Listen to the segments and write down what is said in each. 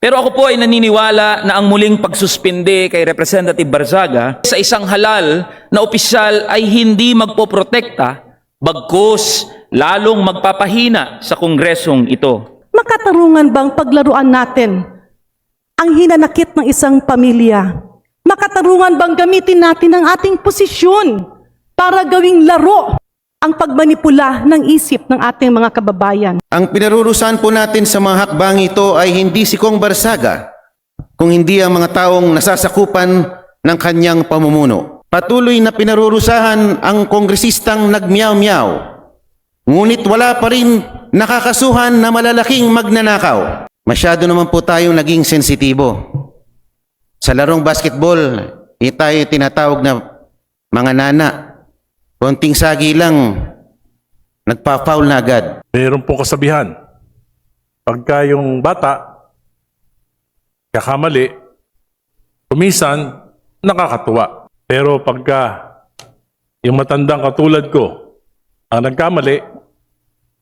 Pero ako po ay naniniwala na ang muling pagsuspinde kay Representative Barzaga sa isang halal na opisyal ay hindi magpoprotekta, bagkus lalong magpapahina sa kongresong ito. Makatarungan bang paglaruan natin ang hinanakit ng isang pamilya? Makatarungan bang gamitin natin ang ating posisyon para gawing laro ang pagmanipula ng isip ng ating mga kababayan? Ang pinarurusahan po natin sa mga hakbang ito ay hindi si Kong Barzaga, kung hindi ang mga taong nasasakupan ng kanyang pamumuno. Patuloy na pinarurusahan ang kongresistang nagmiyaw-miyaw, ngunit wala pa rin nakakasuhan na malalaking magnanakaw. Masyado naman po tayong naging sensitibo. Sa larong basketball, tayo tinatawag na mga nana. Konting sagi lang, nagpa-foul na agad. Mayroon po kasabihan, pagka yung bata kakamali, kumisan, nakakatuwa. Pero pagka yung matandang katulad ko ang nagkamali,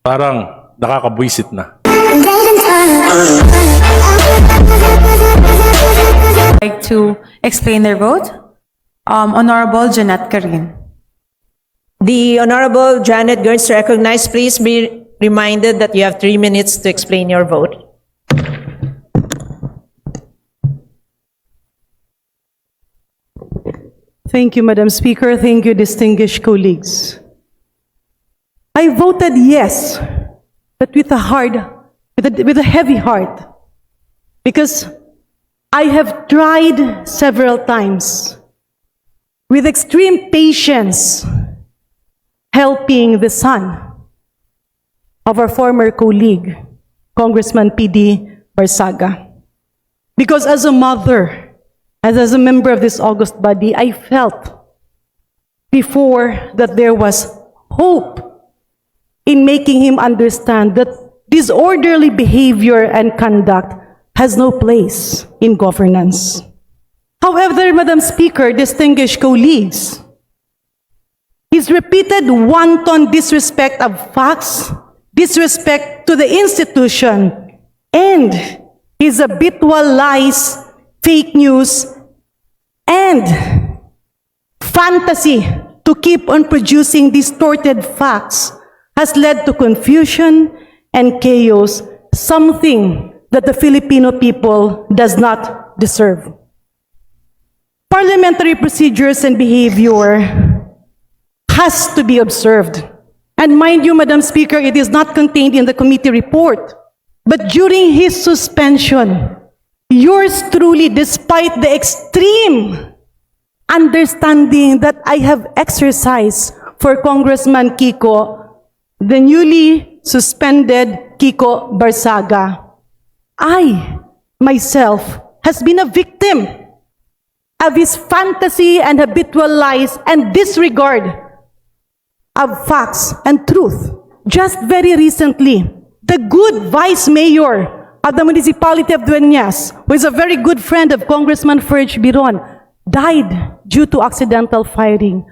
parang nakakabwisit na. Like to explain their vote. Honorable Jeanette Karin. The Honorable Janet Gertz recognized. Please be reminded that you have 3 minutes to explain your vote. Thank you, Madam Speaker. Thank you, distinguished colleagues. I voted yes, but with a heavy heart, because I have tried several times with extreme patience helping the son of our former colleague, Congressman P.D. Barzaga. Because as a mother, as a member of this august body, I felt before that there was hope in making him understand that disorderly behavior and conduct has no place in governance. However, Madam Speaker, distinguished colleagues, his repeated wanton disrespect of facts, disrespect to the institution, and his habitual lies, fake news, and fantasy to keep on producing distorted facts has led to confusion and chaos, something that the Filipino people does not deserve. Parliamentary procedures and behavior has to be observed. And mind you, Madam Speaker, it is not contained in the committee report. But during his suspension, yours truly, despite the extreme understanding that I have exercised for Congressman Kiko, the newly suspended Kiko Barzaga, I, myself, has been a victim of his fantasy and habitual lies and disregard of facts and truth. Just very recently, the good vice mayor of the municipality of Dueñas, who is a very good friend of Congressman Ferj Biron, died due to accidental firing.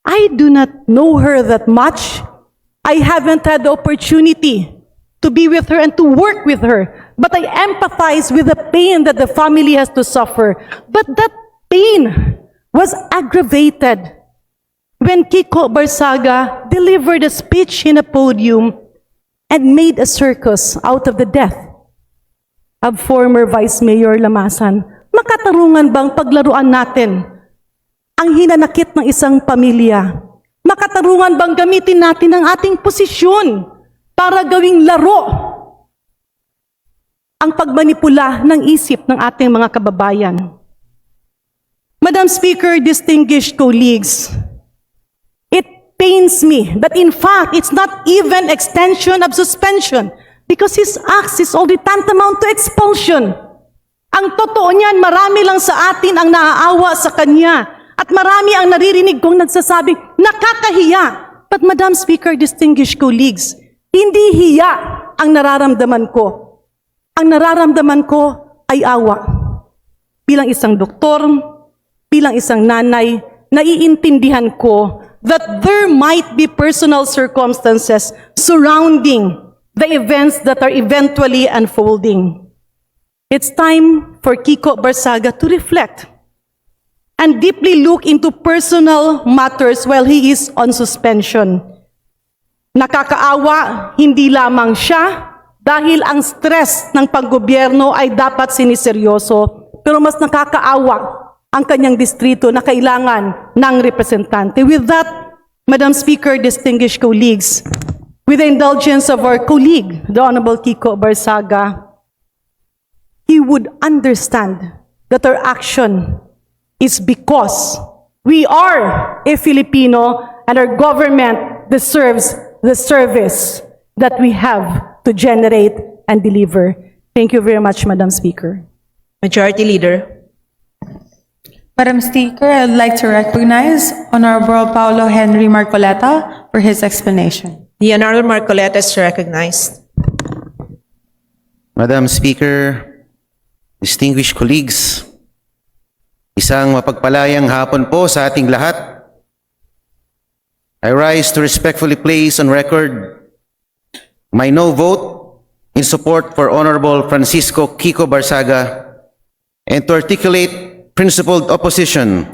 I do not know her that much. I haven't had the opportunity to be with her and to work with her, but I empathize with the pain that the family has to suffer. But that pain was aggravated when Kiko Barzaga delivered a speech in a podium and made a circus out of the death of former Vice Mayor Lamasan. Makatarungan bang paglaruan natin ang hinanakit ng isang pamilya? Makatarungan bang gamitin natin ang ating posisyon para gawing laro ang pagmanipula ng isip ng ating mga kababayan? Madam Speaker, distinguished colleagues, it pains me that in fact, it's not even extension of suspension because his acts is already tantamount to expulsion. Ang totoo niyan, marami lang sa atin ang naaawa sa kanya at marami ang naririnig kong nagsasabing, nakakahiya. But Madam Speaker, distinguished colleagues, hindi hiya ang nararamdaman ko. Ang nararamdaman ko ay awa. Bilang isang doktor, bilang isang nanay, naiintindihan ko that there might be personal circumstances surrounding the events that are eventually unfolding. It's time for Kiko Barsaga to reflect and deeply look into personal matters while he is on suspension. Nakakaawa, hindi lamang siya, dahil ang stress ng paggobyerno ay dapat siniseryoso, pero mas nakakaawa ang kanyang distrito na kailangan ng representante. With that, Madam Speaker, distinguished colleagues, with the indulgence of our colleague, the Honorable Kiko Barsaga, he would understand that our action is because we are a Filipino and our government deserves the service that we have to generate and deliver. Thank you very much, Madam Speaker. Majority Leader. Madam Speaker, I'd like to recognize Honorable Paulo Henry Marcoleta for his explanation. The Honorable Marcoleta is recognized. Madam Speaker, distinguished colleagues, isang mapagpalayang hapon po sa ating lahat. I rise to respectfully place on record my no vote in support for Honorable Francisco Kiko Barsaga and to articulate principled opposition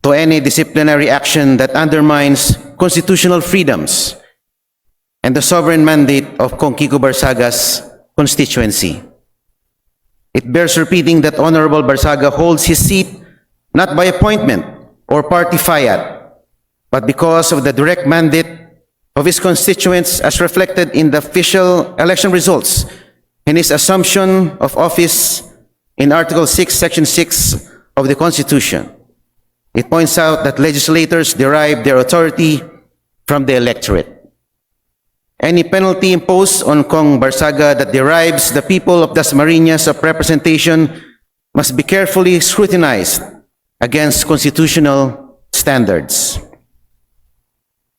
to any disciplinary action that undermines constitutional freedoms and the sovereign mandate of Kong Kiko Barsaga's constituency. It bears repeating that Honorable Barsaga holds his seat not by appointment or party fiat, but because of the direct mandate of his constituents as reflected in the official election results and his assumption of office in Article 6, Section 6 of the Constitution. It points out that legislators derive their authority from the electorate. Any penalty imposed on Kong Barsaga that derives the people of Dasmariñas of representation must be carefully scrutinized against constitutional standards.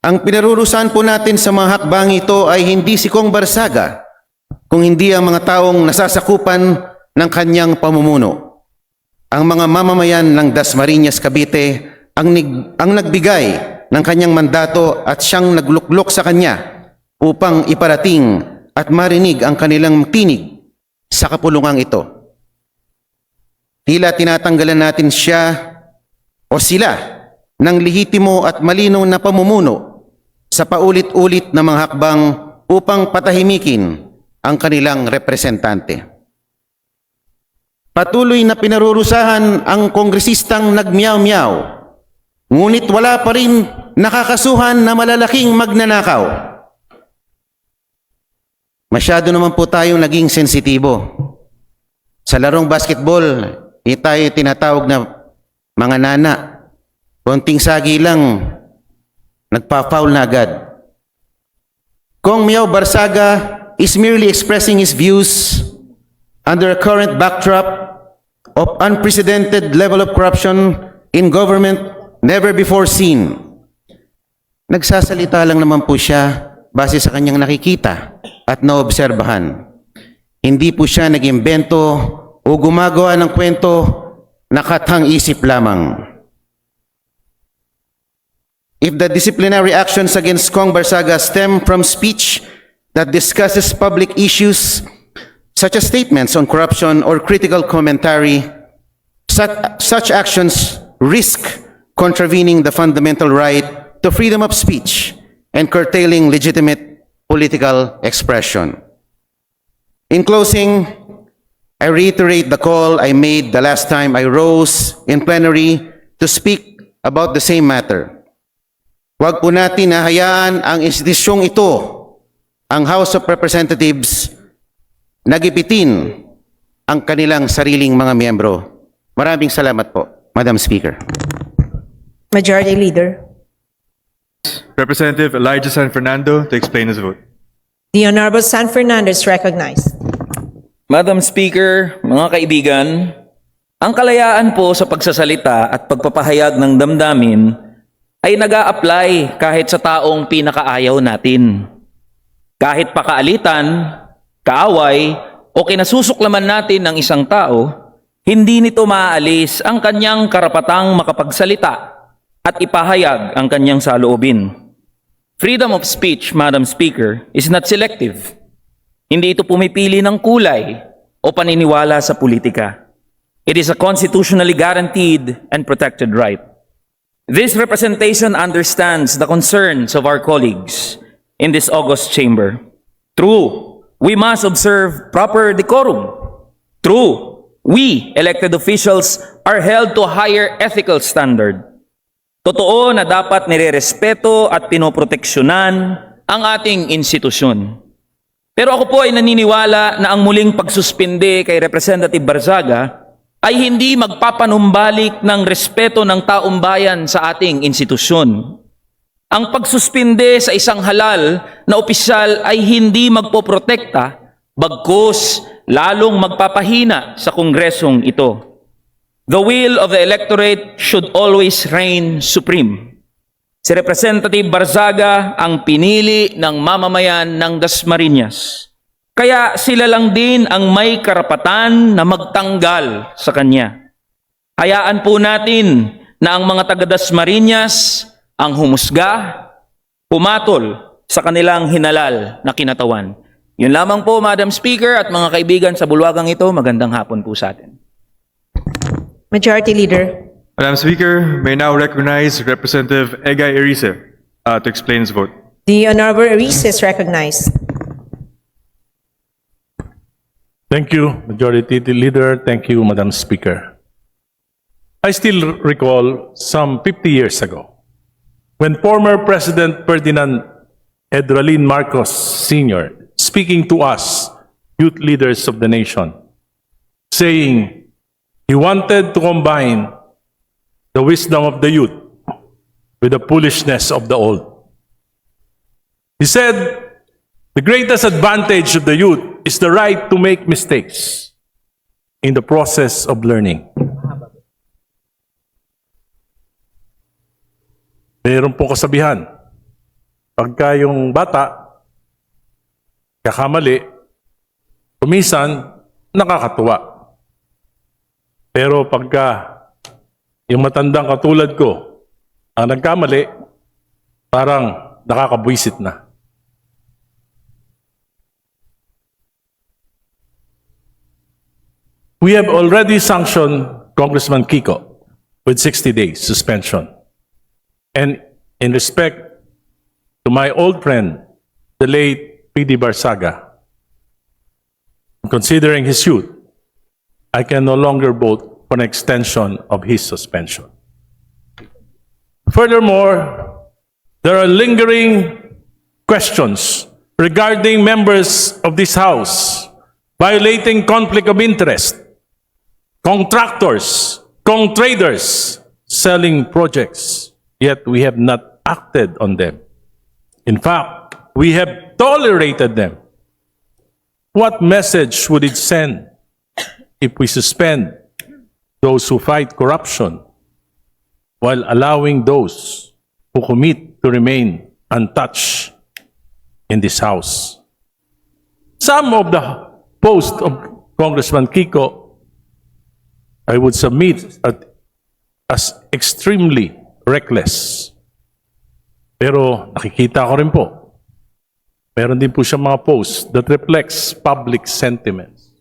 Ang pinarurusahan po natin sa mga hakbang ito ay hindi si Kong Barsaga, kung hindi ang mga taong nasasakupan ng kanyang pamumuno. Ang mga mamamayan ng Dasmariñas, Cavite ang nagbigay ng kanyang mandato at siyang nagluklok sa kanya upang iparating at marinig ang kanilang tinig sa kapulungang ito. Tila tinatanggalan natin siya o sila ng lehitimo at malinaw na pamumuno sa paulit-ulit na mga hakbang upang patahimikin ang kanilang representante. Patuloy na pinarurusahan ang kongresistang nagmiyaw-miyaw, ngunit wala pa rin nakakasuhan na malalaking magnanakaw. Masyado naman po tayong naging sensitibo. Sa larong basketball, tayo tinatawag na mga nana. Konting sagi lang, nagpa-foul na agad. Kong Miao Barsaga is merely expressing his views under a current backdrop of unprecedented level of corruption in government never before seen. Nagsasalita lang naman po siya base sa kanyang nakikita at naobserbahan. Hindi po siya nag-imbento o gumagawa ng kwento na katang-isip lamang. If the disciplinary actions against Kong Barsaga stem from speech that discusses public issues such as statements on corruption or critical commentary, such actions risk contravening the fundamental right to freedom of speech and curtailing legitimate political expression. In closing, I reiterate the call I made the last time I rose in plenary to speak about the same matter. Huwag po natin hahayaan ang institusyong ito, ang House of Representatives, nagipitin ang kanilang sariling mga miyembro. Maraming salamat po, Madam Speaker. Majority Leader. Representative Elijah San Fernando to explain his vote. The Honorable San Fernando is recognized. Madam Speaker, mga kaibigan, ang kalayaan po sa pagsasalita at pagpapahayag ng damdamin ay nag-a-apply kahit sa taong pinakaayaw natin. Kahit pakaalitan, kaaway, o kinasusuklaman natin ng isang tao, hindi nito maaalis ang kanyang karapatang makapagsalita at ipahayag ang kanyang saloobin. Freedom of speech, Madam Speaker, is not selective. Hindi ito pumipili ng kulay o paniniwala sa politika. It is a constitutionally guaranteed and protected right. This representation understands the concerns of our colleagues in this august chamber. True, we must observe proper decorum. True, we, elected officials, are held to a higher ethical standard. Totoo na dapat nirerespeto at pinoproteksyonan ang ating institusyon. Pero ako po ay naniniwala na ang muling pagsuspinde kay Representative Barzaga ay hindi magpapanumbalik ng respeto ng taong bayan sa ating institusyon. Ang pagsuspinde sa isang halal na opisyal ay hindi magpoprotekta, bagkus lalong magpapahina sa kongresong ito. The will of the electorate should always reign supreme. Si Representative Barzaga ang pinili ng mamamayan ng Dasmariñas. Kaya sila lang din ang may karapatan na magtanggal sa kanya. Hayaan po natin na ang mga taga Dasmariñas ang humusga, pumatol sa kanilang hinalal na kinatawan. Yun lamang po, Madam Speaker at mga kaibigan sa bulwagang ito, magandang hapon po sa atin. Majority Leader. Madam Speaker, may now recognize Representative Egay Erice to explain his vote. The Honorable Erice is recognized. Thank you, Majority Leader. Thank you, Madam Speaker. I still recall some 50 years ago, when former President Ferdinand Edralin Marcos Sr., speaking to us, youth leaders of the nation, saying he wanted to combine the wisdom of the youth with the foolishness of the old. He said, the greatest advantage of the youth is the right to make mistakes in the process of learning. Mayroon po kasabihan, pagka yung bata, kakamali, kumisan, nakakatuwa. Pero pagka yung matandang katulad ko, ang nagkamali, parang nakakabwisit na. We have already sanctioned Congressman Kiko with 60 days suspension. And in respect to my old friend, the late P.D. Barzaga, considering his youth, I can no longer vote for an extension of his suspension. Furthermore, there are lingering questions regarding members of this House violating conflict of interest, contractors, traders selling projects, yet we have not acted on them. In fact, we have tolerated them. What message would it send if we suspend those who fight corruption while allowing those who commit to remain untouched in this House? Some of the posts of Congressman Kiko I would submit as extremely reckless. Pero nakikita ko rin po, meron din po siya mga posts that reflects public sentiments.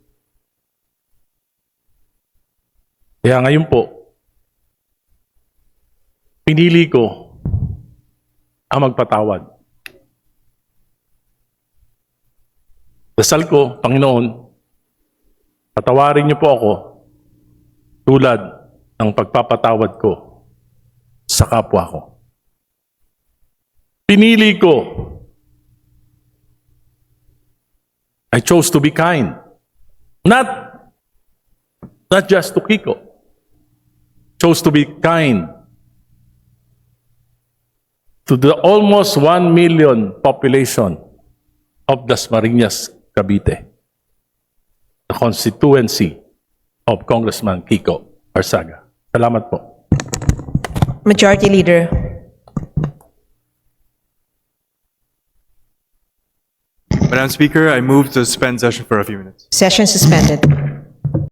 Kaya ngayon po, pinili ko ang magpatawad. Dasal ko, Panginoon, patawarin niyo po ako tulad ng pagpapatawad ko sa kapwa ko. Pinili ko. I chose to be kind. Not just to Kiko. Chose to be kind to the almost 1 million population of Dasmariñas, Cavite, the constituency of Congressman Kiko Barzaga. Salamat po. Majority Leader. Madam Speaker, I move to suspend session for a few minutes. Session suspended.